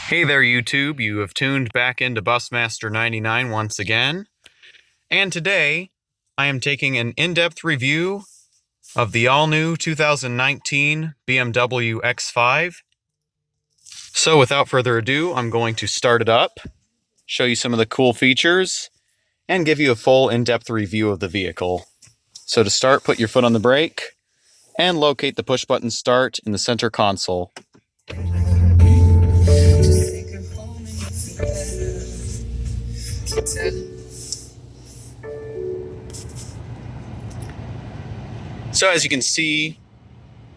Hey there, YouTube. You have tuned back into Busmaster 99 once again. And today, I am taking an in-depth review of the all-new 2019 BMW X5. So without further ado, I'm going to start it up, show you some of the cool features, and give you a full in-depth review of the vehicle. So to start, put your foot on the brake, and locate the push-button start in the center console. So as you can see,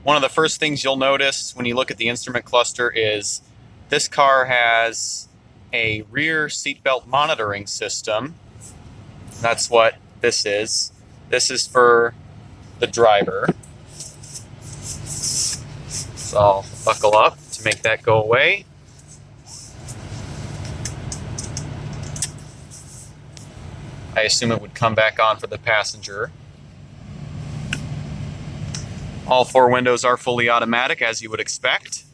one of the first things you'll notice when you look at the instrument cluster is this car has a rear seatbelt monitoring system. That's what this is. This is for the driver. So I'll buckle up to make that go away. I assume it would come back on for the passenger. All four windows are fully automatic, as you would expect.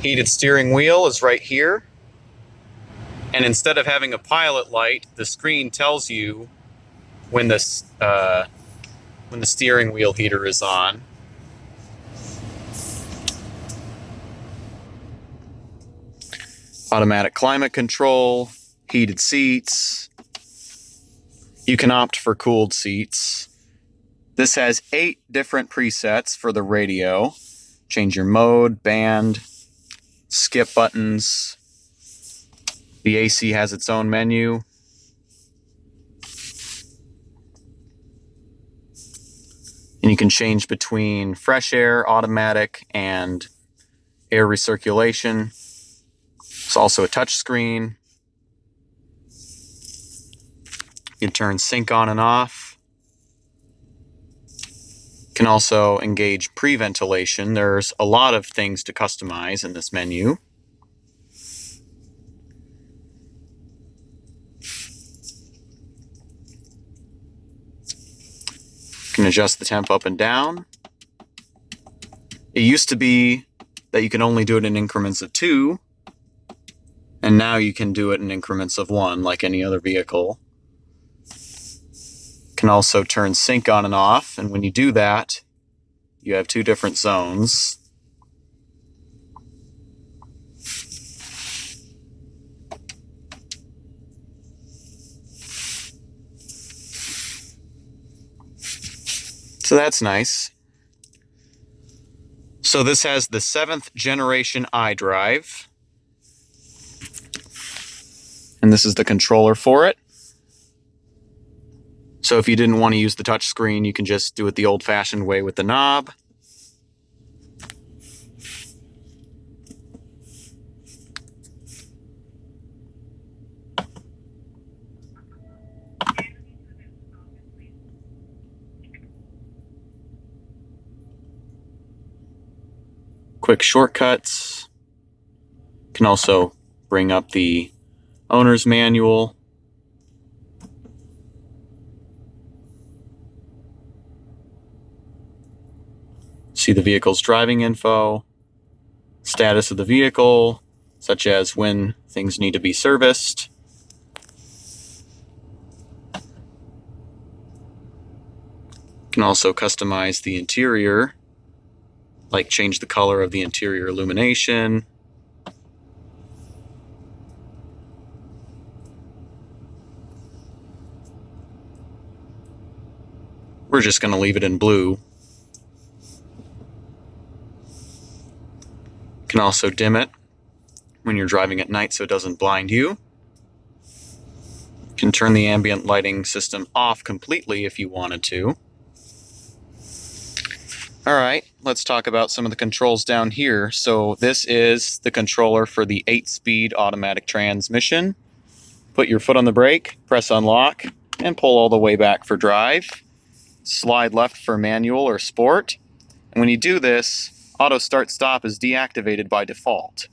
Heated steering wheel is right here. And instead of having a pilot light, the screen tells you when the steering wheel heater is on. Automatic climate control, heated seats. You can opt for cooled seats. This has 8 different presets for the radio. Change your mode, band, skip buttons. The AC has its own menu. And you can change between fresh air, automatic, and air recirculation. It's also a touch screen. You can turn sync on and off. You can also engage pre-ventilation. There's a lot of things to customize in this menu. You can adjust the temp up and down. It used to be that you can only do it in increments of 2, and now you can do it in increments of 1, like any other vehicle. You can also turn sync on and off, and when you do that, you have 2 different zones. So that's nice. So this has the 7th generation iDrive. And this is the controller for it. So if you didn't want to use the touch screen, you can just do it the old-fashioned way with the knob. Quick shortcuts. Can also bring up the owner's manual. See the vehicle's driving info, status of the vehicle, such as when things need to be serviced. Can also customize the interior, like change the color of the interior illumination. We're just going to leave it in blue. Can also dim it when you're driving at night so it doesn't blind you. Can turn the ambient lighting system off completely if you wanted to. Alright, let's talk about some of the controls down here. So this is the controller for the 8-speed automatic transmission. Put your foot on the brake, press unlock, and pull all the way back for drive. Slide left for manual or sport. And when you do this, auto start stop is deactivated by default.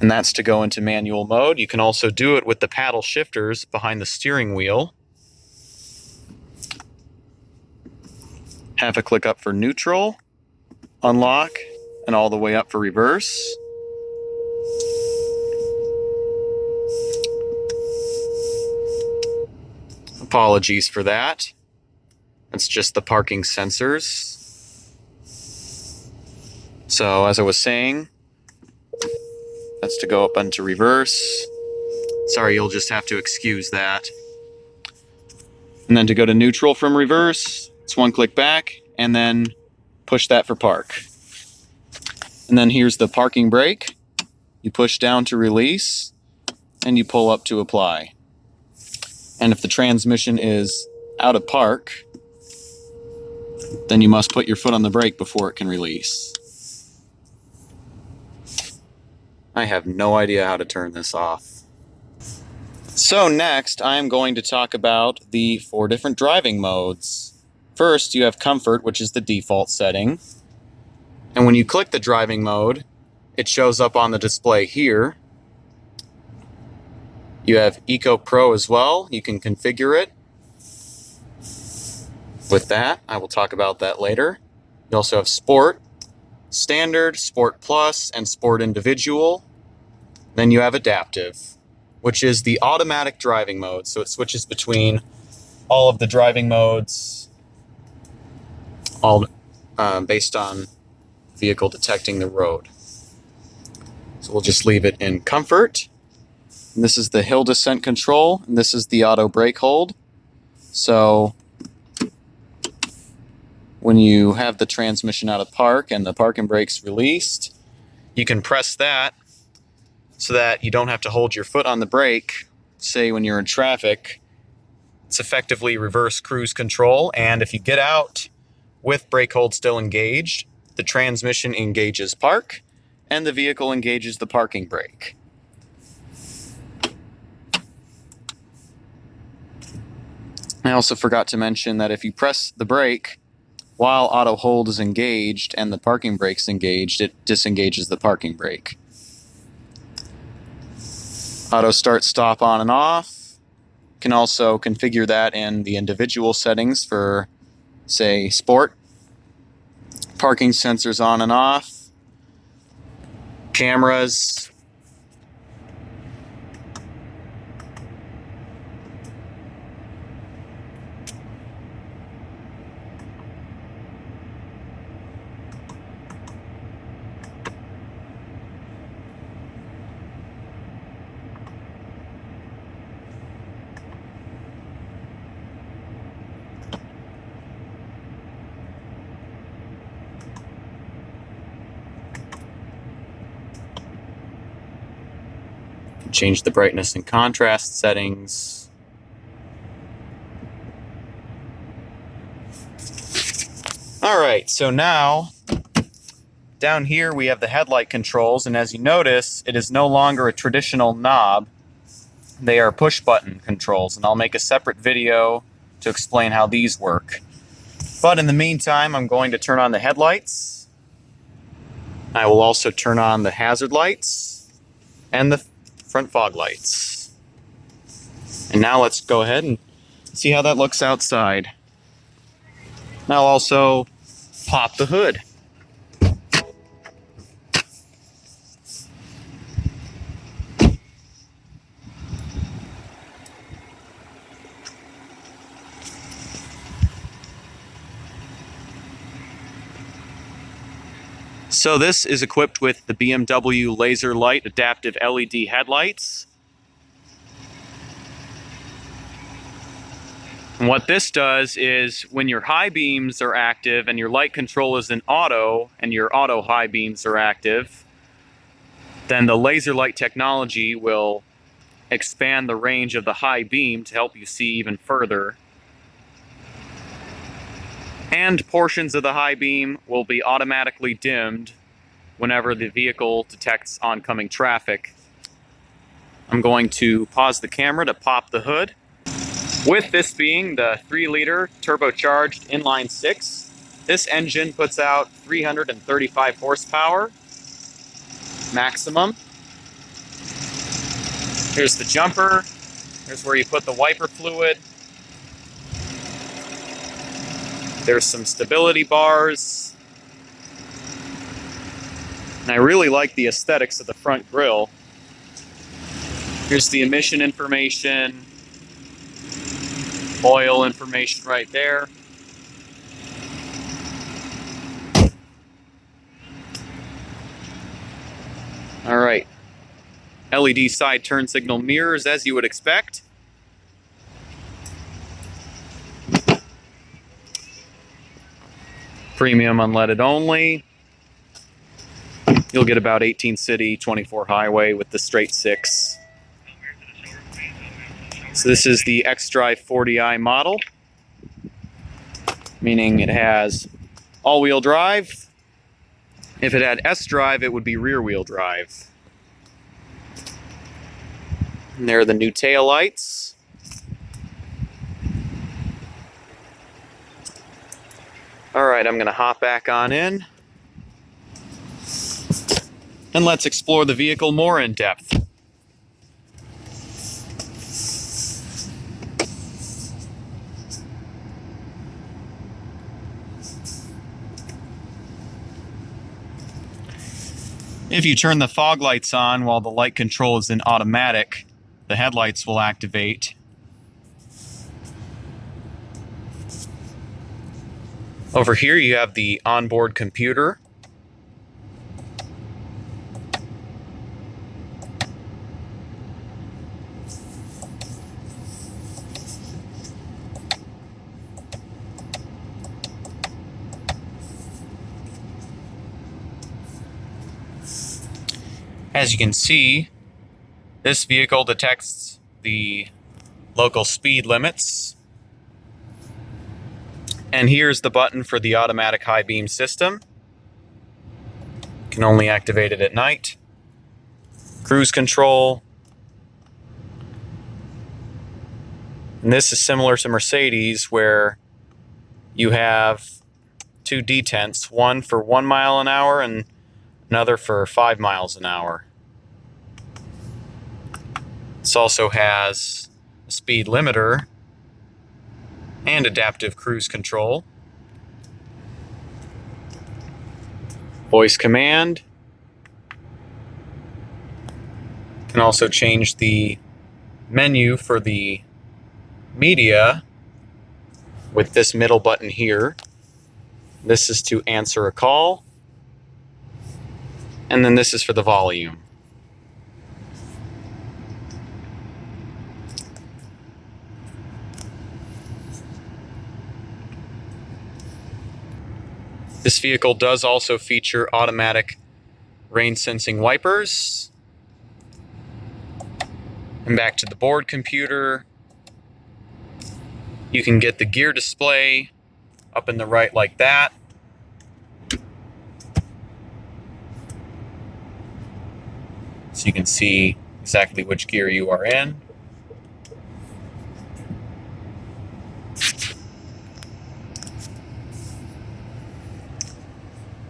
And that's to go into manual mode. You can also do it with the paddle shifters behind the steering wheel. Have a click up for neutral, unlock, and all the way up for reverse. Apologies for that. It's just the parking sensors. So as I was saying, that's to go up into reverse. Sorry, you'll just have to excuse that. And then to go to neutral from reverse, it's one click back, and then push that for park. And then here's the parking brake. You push down to release, and you pull up to apply. And if the transmission is out of park, then you must put your foot on the brake before it can release. I have no idea how to turn this off. So next, I am going to talk about the 4 different driving modes. First, you have comfort, which is the default setting. And when you click the driving mode, it shows up on the display here. You have Eco Pro as well. You can configure it. With that, I will talk about that later. You also have Sport, Standard, Sport Plus, and Sport Individual. Then you have Adaptive, which is the automatic driving mode. So it switches between all of the driving modes, all based on vehicle detecting the road. So we'll just leave it in comfort. And this is the hill descent control, and this is the auto brake hold. So when you have the transmission out of park and the parking brake's released, you can press that so that you don't have to hold your foot on the brake, say when you're in traffic. It's effectively reverse cruise control, and if you get out with brake hold still engaged, the transmission engages park, and the vehicle engages the parking brake. I also forgot to mention that if you press the brake while auto hold is engaged and the parking brake's engaged, it disengages the parking brake. Auto start stop on and off. You can also configure that in the individual settings for, say, Sport. Parking sensors on and off. Cameras. Change the brightness and contrast settings. Alright, so now down here we have the headlight controls, and as you notice, it is no longer a traditional knob. They are push button controls, and I'll make a separate video to explain how these work. But in the meantime, I'm going to turn on the headlights. I will also turn on the hazard lights and the front fog lights. And now let's go ahead and see how that looks outside. Now I'll also pop the hood. So this is equipped with the BMW Laser Light Adaptive LED headlights. And what this does is when your high beams are active and your light control is in auto and your auto high beams are active, then the laser light technology will expand the range of the high beam to help you see even further. And portions of the high beam will be automatically dimmed whenever the vehicle detects oncoming traffic. I'm going to pause the camera to pop the hood. With this being the 3-liter turbocharged inline 6, This engine puts out 335 horsepower maximum. Here's the jumper. Here's where you put the wiper fluid. There's some stability bars. And I really like the aesthetics of the front grille. Here's the emission information, oil information right there. All right, LED side turn signal mirrors as you would expect. Premium unleaded only. You'll get about 18 city, 24 highway with the straight 6. So this is the xDrive40i model, meaning it has all-wheel drive. If it had S-Drive, it would be rear-wheel drive. And there are the new tail lights. All right, I'm going to hop back on in. And let's explore the vehicle more in depth. If you turn the fog lights on while the light control is in automatic, the headlights will activate. Over here you have the onboard computer. As you can see, this vehicle detects the local speed limits. And here's the button for the automatic high beam system. You can only activate it at night. Cruise control. And this is similar to Mercedes, where you have two detents, one for 1 mile an hour and another for 5 miles an hour. This also has a speed limiter and adaptive cruise control. Voice command. Can also change the menu for the media with this middle button here. This is to answer a call. And then this is for the volume. This vehicle does also feature automatic rain sensing wipers. And back to the board computer. You can get the gear display up in the right like that. So you can see exactly which gear you are in.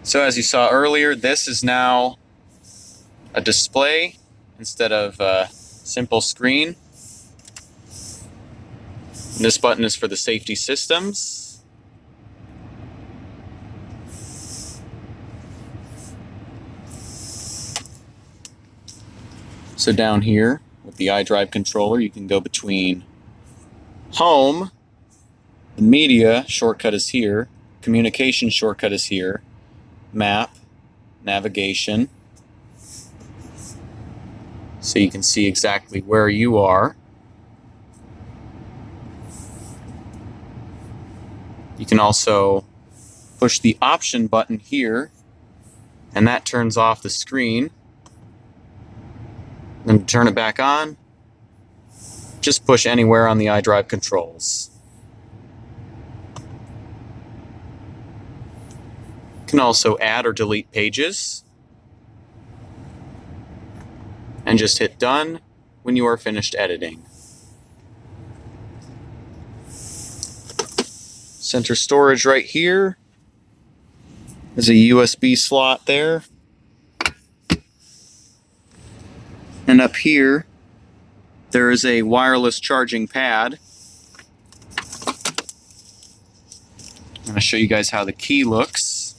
So as you saw earlier, this is now a display instead of a simple screen. And this button is for the safety systems. So down here with the iDrive controller, you can go between home, the media shortcut is here, communication shortcut is here, map, navigation, so you can see exactly where you are. You can also push the option button here, and that turns off the screen. Then to turn it back on, just push anywhere on the iDrive controls. You can also add or delete pages. And just hit done when you are finished editing. Center storage right here. There's a USB slot there. And up here, there is a wireless charging pad. I'm going to show you guys how the key looks.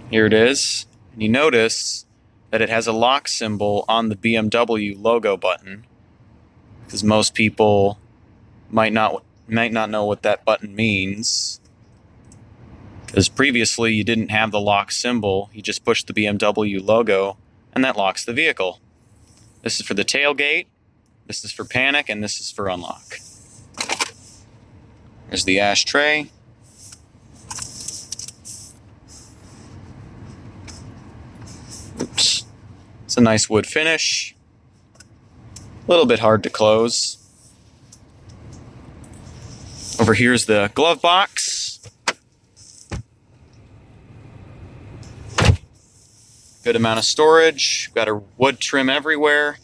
Here it is. And you notice that it has a lock symbol on the BMW logo button, because most people might not know what that button means. Because previously you didn't have the lock symbol, you just pushed the BMW logo and that locks the vehicle. This is for the tailgate, this is for panic, and this is for unlock. There's the ashtray. Oops. It's a nice wood finish. A little bit hard to close. Over here's the glove box. Good amount of storage. Got a wood trim everywhere.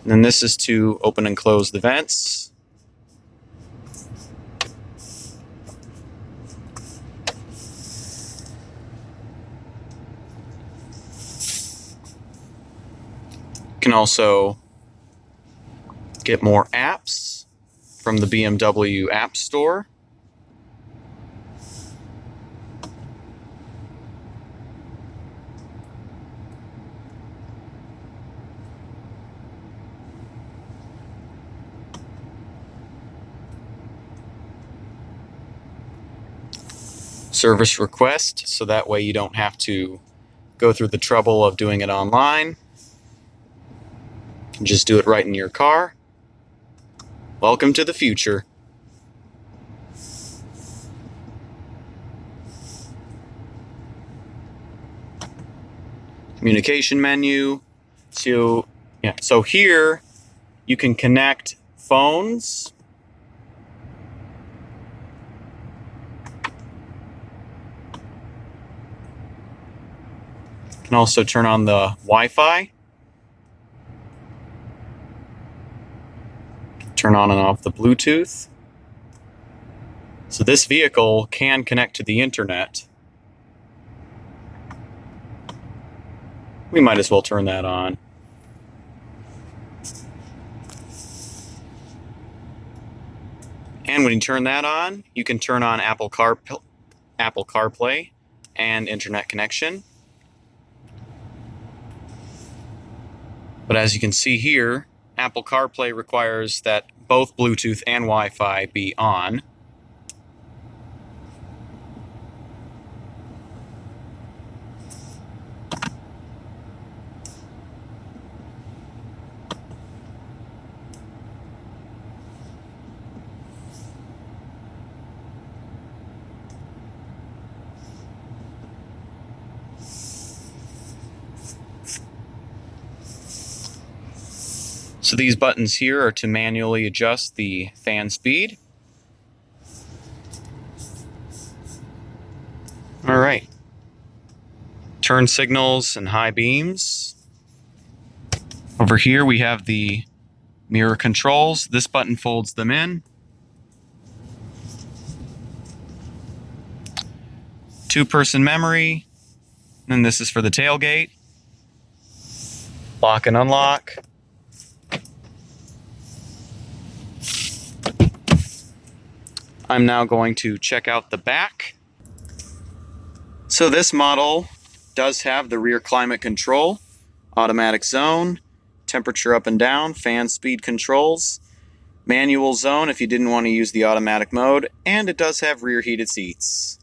And then this is to open and close the vents. You can also get more apps from the BMW App Store. Service request, so that way you don't have to go through the trouble of doing it online. You can just do it right in your car. Welcome to the future. Communication menu. So here you can connect phones. You can also turn on the Wi-Fi. Turn on and off the Bluetooth. So this vehicle can connect to the internet. We might as well turn that on. And when you turn that on, you can turn on Apple CarPlay and internet connection. But as you can see here, Apple CarPlay requires that both Bluetooth and Wi-Fi be on. So these buttons here are to manually adjust the fan speed. All right. Turn signals and high beams. Over here we have the mirror controls. This button folds them in. Two-person memory. And this is for the tailgate. Lock and unlock. I'm now going to check out the back. So this model does have the rear climate control, automatic zone, temperature up and down, fan speed controls, manual zone if you didn't want to use the automatic mode, and it does have rear heated seats.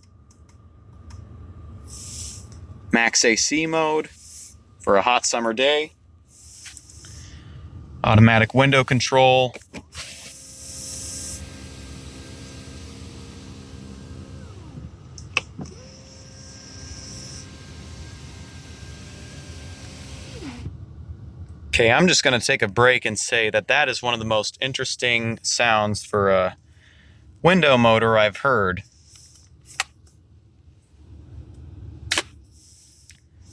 Max AC mode for a hot summer day. Automatic window control. Okay, I'm just going to take a break and say that that is one of the most interesting sounds for a window motor I've heard.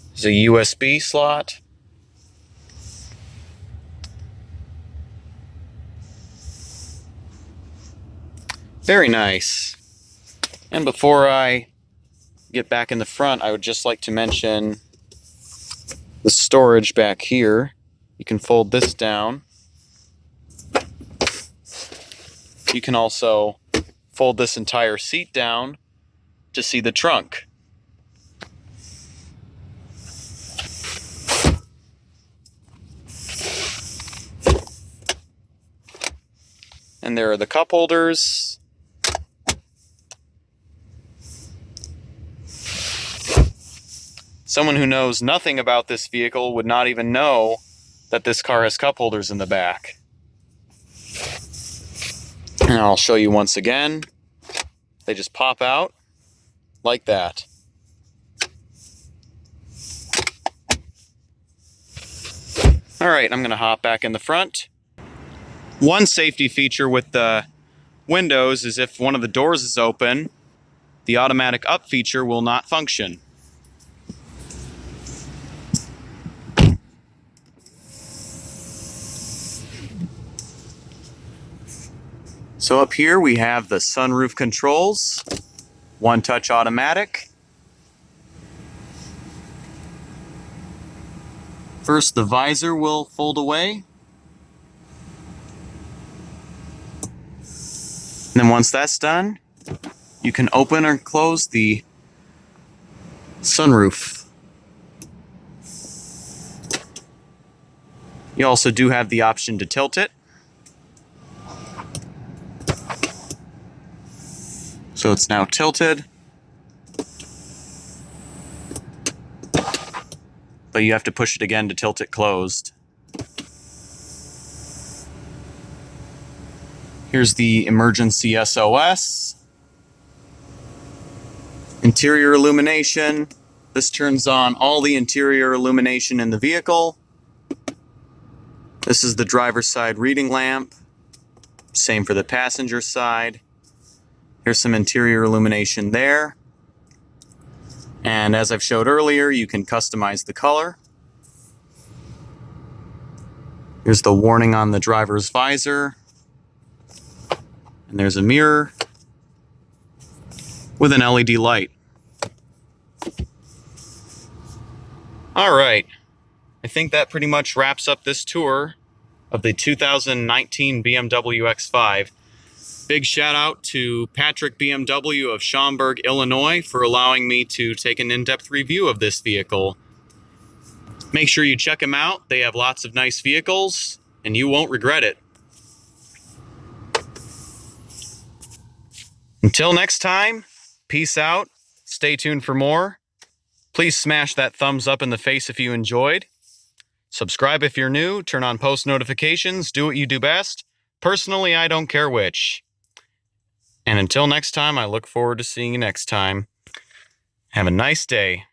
There's a USB slot. Very nice. And before I get back in the front, I would just like to mention the storage back here. You can fold this down. You can also fold this entire seat down to see the trunk. And there are the cup holders. Someone who knows nothing about this vehicle would not even know that this car has cup holders in the back. And I'll show you once again. They just pop out like that. All right, I'm going to hop back in the front. One safety feature with the windows is if one of the doors is open, the automatic up feature will not function. So up here we have the sunroof controls, one-touch automatic. First, the visor will fold away. And then once that's done, you can open or close the sunroof. You also do have the option to tilt it. So it's now tilted. But you have to push it again to tilt it closed. Here's the emergency SOS. Interior illumination. This turns on all the interior illumination in the vehicle. This is the driver's side reading lamp. Same for the passenger side. Here's some interior illumination there. And as I've showed earlier, you can customize the color. Here's the warning on the driver's visor. And there's a mirror with an LED light. All right. I think that pretty much wraps up this tour of the 2019 BMW X5. Big shout out to Patrick BMW of Schaumberg, Illinois for allowing me to take an in-depth review of this vehicle. Make sure you check them out. They have lots of nice vehicles and you won't regret it. Until next time, peace out. Stay tuned for more. Please smash that thumbs up in the face if you enjoyed. Subscribe if you're new. Turn on post notifications. Do what you do best. Personally, I don't care which. And until next time, I look forward to seeing you next time. Have a nice day.